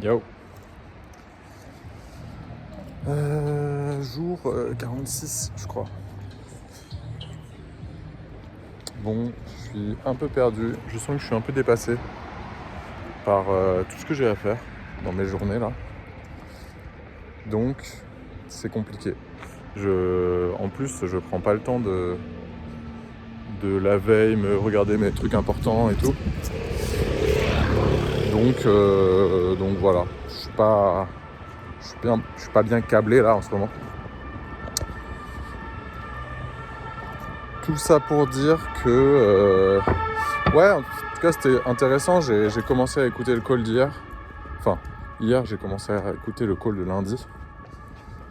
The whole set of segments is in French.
Yo. Jour 46, je crois. Bon, je suis un peu perdu. Je sens que je suis un peu dépassé par tout ce que j'ai à faire dans mes journées là. Donc, c'est compliqué. En plus, je prends pas le temps de la veille me regarder mes trucs importants et tout. Donc voilà, je suis pas bien câblé là en ce moment. Tout ça pour dire que ouais, en tout cas c'était intéressant. J'ai commencé à écouter le call d'hier. Enfin, hier j'ai commencé à écouter le call de lundi.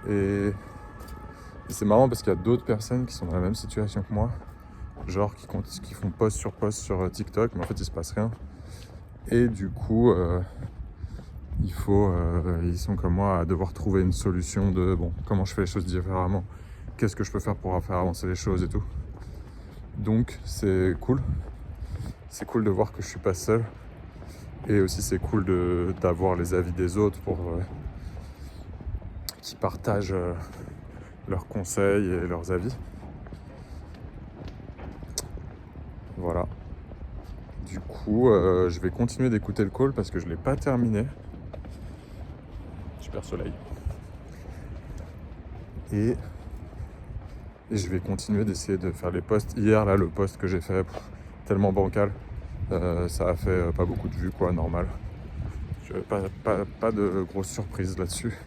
Et c'est marrant parce qu'il y a d'autres personnes qui sont dans la même situation que moi. Genre qui font post sur TikTok, mais en fait il se passe rien. Et du coup, ils sont comme moi à devoir trouver une solution de comment je fais les choses différemment, qu'est-ce que je peux faire pour faire avancer les choses et tout. Donc c'est cool de voir que je suis pas seul. Et aussi c'est cool d'avoir les avis des autres qui partagent leurs conseils et leurs avis. Voilà. Du coup, je vais continuer d'écouter le call parce que je ne l'ai pas terminé. Super soleil. Et je vais continuer d'essayer de faire les posts. Hier, là, le post que j'ai fait, tellement bancal, ça a fait pas beaucoup de vues, quoi, normal. Pas de grosses surprises là-dessus.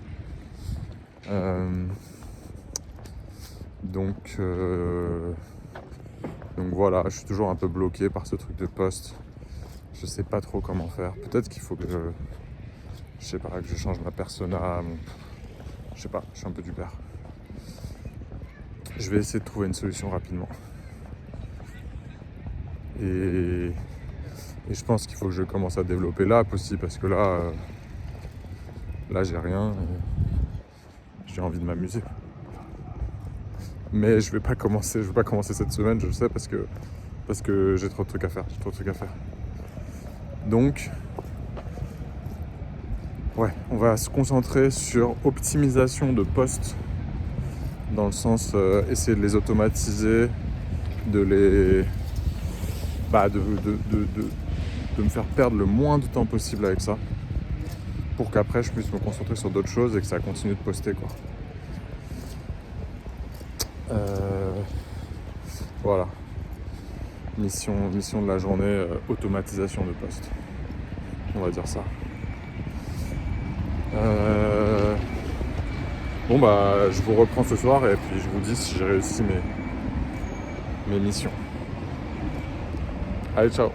Donc voilà, je suis toujours un peu bloqué par ce truc de post. Je sais pas trop comment faire. Peut-être qu'il faut que je change ma persona. Je sais pas, je suis un peu du père. Je vais essayer de trouver une solution rapidement. Et je pense qu'il faut que je commence à développer l'app aussi parce que là j'ai rien. J'ai envie de m'amuser. Mais je vais pas commencer cette semaine, je le sais, parce que j'ai trop de trucs à faire. Donc, ouais, on va se concentrer sur optimisation de posts, dans le sens essayer de les automatiser, de me faire perdre le moins de temps possible avec ça, pour qu'après je puisse me concentrer sur d'autres choses et que ça continue de poster, quoi. Voilà. Mission de la journée, automatisation de poste. On va dire ça. Je vous reprends ce soir et puis je vous dis si j'ai réussi mes missions. Allez, ciao.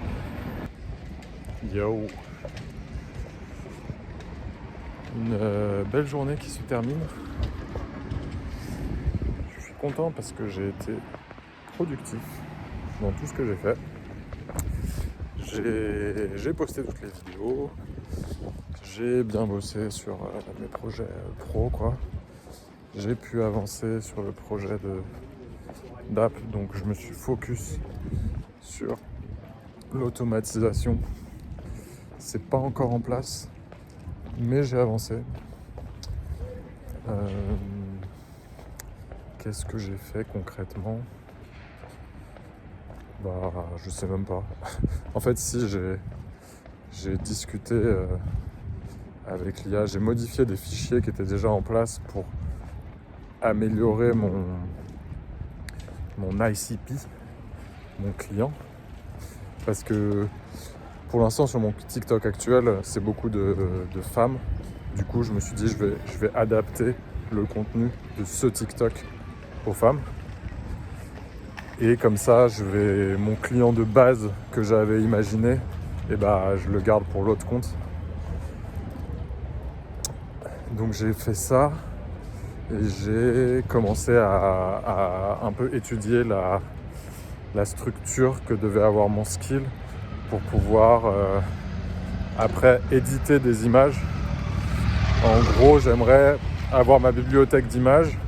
Yo. Une belle journée qui se termine. Je suis content parce que j'ai été productif dans tout ce que j'ai fait. J'ai posté toutes les vidéos. J'ai bien bossé sur mes projets pro, quoi. J'ai pu avancer sur le projet d'app, donc je me suis focus sur l'automatisation. C'est pas encore en place, mais j'ai avancé. Qu'est-ce que j'ai fait concrètement ? Je sais même pas. En fait, si, j'ai discuté avec l'IA, j'ai modifié des fichiers qui étaient déjà en place pour améliorer mon ICP, mon client. Parce que pour l'instant, sur mon TikTok actuel, c'est beaucoup de femmes. Du coup, je me suis dit, je vais adapter le contenu de ce TikTok aux femmes. Et comme ça, mon client de base que j'avais imaginé, je le garde pour l'autre compte. Donc j'ai fait ça et j'ai commencé à un peu étudier la structure que devait avoir mon skill pour pouvoir après éditer des images. En gros, j'aimerais avoir ma bibliothèque d'images,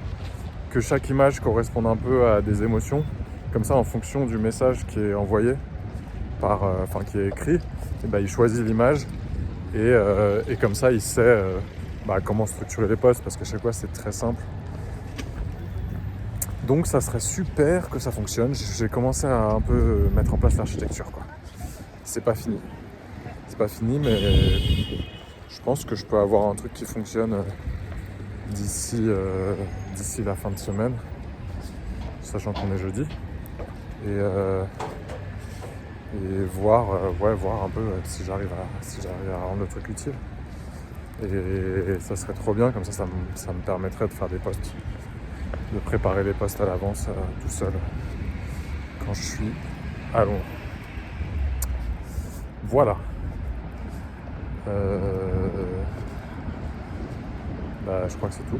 que chaque image corresponde un peu à des émotions. Comme ça, en fonction du message qui est envoyé, qui est écrit, il choisit l'image Et comme ça, il sait comment structurer les posts, parce qu'à chaque fois, c'est très simple. Donc ça serait super que ça fonctionne. J'ai commencé à un peu mettre en place l'architecture, quoi. C'est pas fini. C'est pas fini, mais je pense que je peux avoir un truc qui fonctionne d'ici la fin de semaine, sachant qu'on est jeudi. Et voir un peu si j'arrive à rendre le truc utile. Et ça serait trop bien, comme ça me permettrait de faire des posts, de préparer les posts à l'avance tout seul quand je suis à Londres. Voilà. Je crois que c'est tout.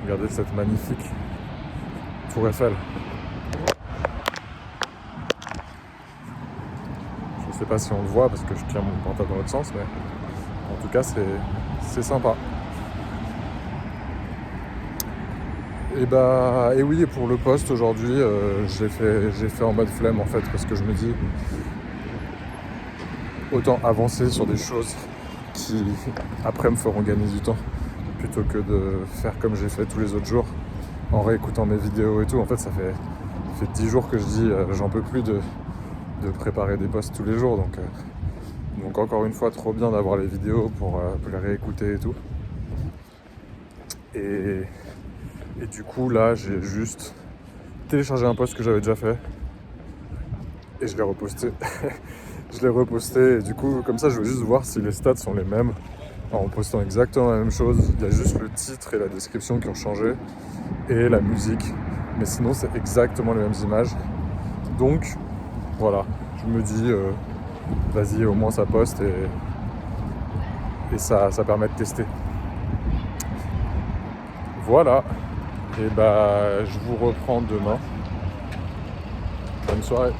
Regardez cette magnifique Tour Eiffel. Je sais pas si on le voit parce que je tiens mon portable dans l'autre sens, mais en tout cas c'est sympa. Et oui, et pour le post aujourd'hui, j'ai fait en mode flemme en fait, parce que je me dis autant avancer sur des choses qui après me feront gagner du temps, plutôt que de faire comme j'ai fait tous les autres jours en réécoutant mes vidéos et tout. En fait, ça fait 10 jours que je dis j'en peux plus de préparer des posts tous les jours, donc encore une fois, trop bien d'avoir les vidéos pour les réécouter et tout. Et du coup là, j'ai juste téléchargé un post que j'avais déjà fait et je l'ai reposté. Je l'ai reposté, et du coup comme ça je veux juste voir si les stats sont les mêmes en postant exactement la même chose. Il y a juste le titre et la description qui ont changé et la musique, mais sinon c'est exactement les mêmes images. Donc voilà, je me dis vas-y, au moins ça poste et ça permet de tester. Voilà, et je vous reprends demain. Bonne soirée.